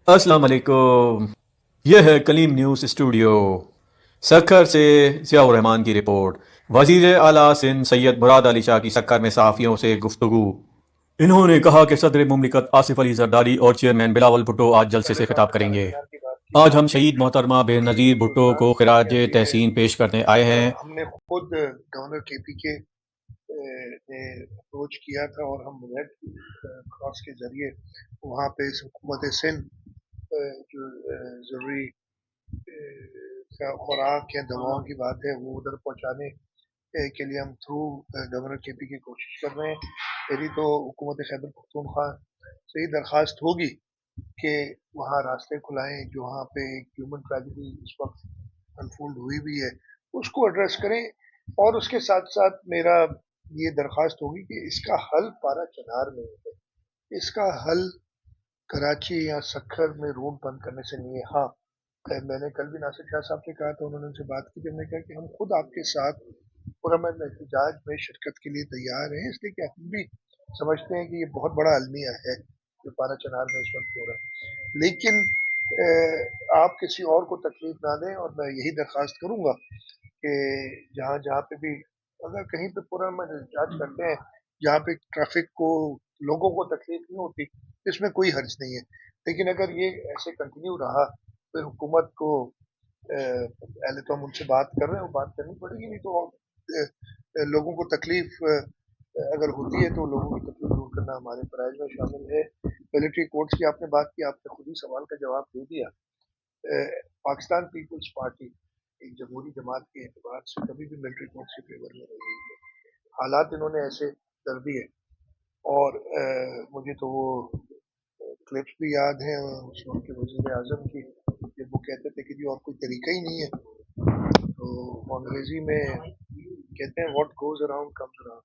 अस्सलाम वालेकुम। यह है कलीम न्यूज़ स्टूडियो। सक्खर से ज़ियाउर रहमान की रिपोर्ट। वज़ीर आला सिंध सैयद मुराद अली शाह की सक्खर में सहाफ़ियों से गुफ्तगू। इन्होंने कहा कि सदर मुमलिकत आसिफ अली जरदारी और चेयरमैन बिलावल भुट्टो आज जलसे से खिताब करेंगे। आज हम शहीद मोहतरमा बेनज़ीर भुट्टो को खिराज तहसीन पेश करने आए हैं। हमने खुद गवर्नर केपी के ने अप्रोच किया था और हम रेड क्रॉस के जरिए वहाँ पे हुकूमत सिंध जो ज़रूरी खुराक या दवाओं की बात है वो उधर पहुँचाने के लिए हम थ्रू गवर्नर केपी की कोशिश कर रहे हैं। मेरी तो हुकूमत खैबर पख्तूनख्वा से ही दरख्वास्त होगी कि वहाँ रास्ते खुलाएं, जो वहाँ पे एक ह्यूमन ट्रेजेडी इस वक्त अनफोल्ड हुई भी है उसको एड्रेस करें। और उसके साथ साथ मेरा ये दरख्वास्त होगी कि इसका हल पारा चनार में है, इसका हल कराची या सक्खर में रोड बंद करने से नहीं है। हाँ, मैंने कल भी नासिर शाह साहब से कहा था, उन्होंने उनसे बात की, जब मैंने कहा कि हम खुद आपके साथ पुरअमन एहतजाज में शिरकत के लिए तैयार हैं, इसलिए कि हम भी समझते हैं कि ये बहुत बड़ा अलमिया है जो पारा चनार में इस वक्त हो रहा है। लेकिन आप किसी और को तकलीफ ना दें, और मैं यही दरख्वास्त करूंगा कि जहाँ जहाँ पे भी अगर कहीं पे पुरअमन एहतजाज करते हैं जहाँ पे ट्रैफिक को लोगों को तकलीफ नहीं होती, इसमें कोई हर्ज नहीं है। लेकिन अगर ये ऐसे कंटिन्यू रहा फिर हुकूमत को पहले तो हम उनसे बात कर रहे हैं, वो बात करनी पड़ेगी, नहीं तो लोगों को तकलीफ अगर होती है तो लोगों की तकलीफ दूर करना हमारे फराइज में शामिल है। मिलिट्री कोर्ट्स की आपने बात की, आपने खुद ही सवाल का जवाब दे दिया। पाकिस्तान पीपल्स पार्टी एक जमहूरी जमात के एतबार से कभी भी मिलिट्री कोर्ट्स के फेवर में रही है। हालात इन्होंने ऐसे कर दिए, और मुझे तो वो क्लिप्स भी याद हैं उस वक्त के वजीर आजम की, जब वो कहते थे कि जी और कोई तरीका ही नहीं है। तो वो अंग्रेजी में कहते हैं what goes around comes around,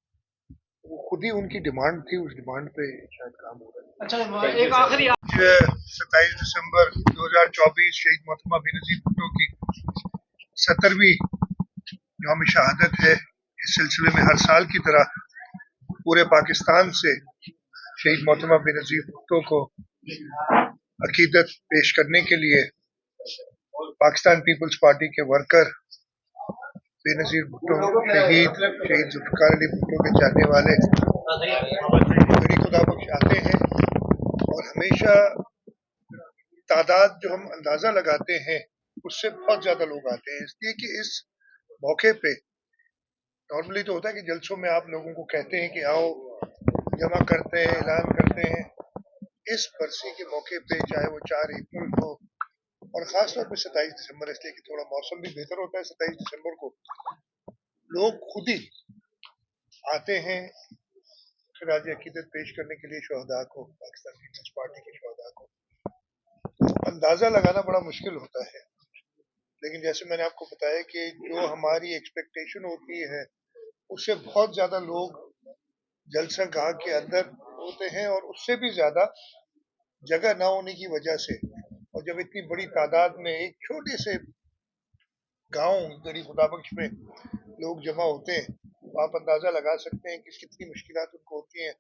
वो खुद ही उनकी डिमांड थी, उस डिमांड पे शायद काम हो रहा है। अच्छा, एक आखिरी 27 दिसंबर 2024 शहीद मोहतरमा बेनज़ीर भुट्टो की 70वीं यौम शहादत है। इस सिलसिले में हर साल की तरह पूरे पाकिस्तान से शहीद मोहतरमा बेनज़ीर भुट्टो को अकीदत पेश करने के लिए पाकिस्तान पीपल्स पार्टी के वर्कर बेनज़ीर भुट्टो शहीद जुल्फ़िकार अली भुट्टो के चाहने वाले बड़ी खुदा बख्श आते हैं। और हमेशा तादाद जो हम अंदाजा लगाते हैं उससे बहुत ज्यादा लोग आते हैं, इसलिए कि इस मौके पे नॉर्मली तो होता है कि जलसों में आप लोगों को कहते हैं कि आओ, जमा करते हैं, ऐलान करते हैं। इस बरसी के मौके पे चाहे वो 4 अप्रैल हो और खास तौर पे 27 दिसंबर, इसलिए कि थोड़ा मौसम भी बेहतर होता है 27 दिसंबर को, लोग खुद ही आते हैं खिराज अकीदत पेश करने के लिए शहदा को, पाकिस्तान पीपल्स पार्टी के शहदा को। अंदाजा लगाना बड़ा मुश्किल होता है, लेकिन जैसे मैंने आपको बताया कि जो हमारी एक्सपेक्टेशन होती है उससे बहुत ज्यादा लोग जलसा गाह के अंदर होते हैं, और उससे भी ज्यादा जगह ना होने की वजह से, और जब इतनी बड़ी तादाद में एक छोटे से गांव गरीब खुदाबख्श में लोग जमा होते हैं, तो आप अंदाजा लगा सकते हैं कि कितनी मुश्किलात उनको होती हैं।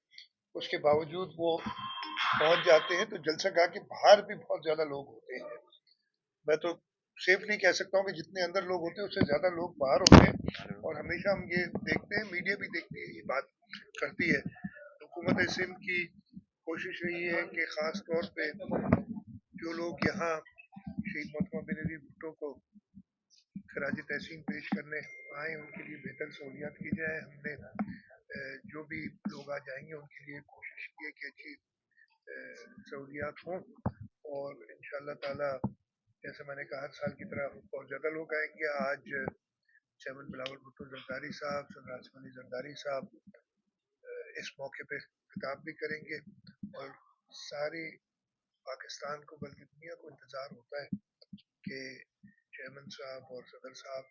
उसके बावजूद वो पहुंच जाते हैं, तो जलसा गाह के बाहर भी बहुत ज्यादा लोग होते हैं। मैं तो सेफली कह सकता हूँ कि जितने अंदर लोग होते हैं उससे ज्यादा लोग बाहर होते हैं, और हमेशा हम ये देखते हैं, मीडिया भी देखती है, ये बात करती है। हुकूमत सिंध की कोशिश रही है कि खास तौर पे जो लोग यहाँ शहीद मोहतरमा बेनज़ीर भुट्टो को खराज तहसीन पेश करने आए उनके लिए बेहतर सहूलियात की जाए। हमने जो भी लोग आ जाएंगे उनके लिए कोशिश की है कि अच्छी सहूलियात हों, और इंशाअल्लाह ताला जैसे मैंने कहा हर साल की तरह बहुत ज़्यादा लोग आएंगे। आज चेयरमैन बिलावल भुट्टो जरदारी साहब, सदर अली जरदारी साहब इस मौके पे खिताब भी करेंगे, और सारे पाकिस्तान को बल्कि दुनिया को इंतज़ार होता है कि चेयरमैन साहब और सदर साहब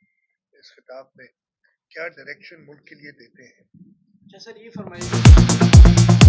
इस खिताब में क्या डायरेक्शन मुल्क के लिए देते हैं। अच्छा सर, ये फरमाइए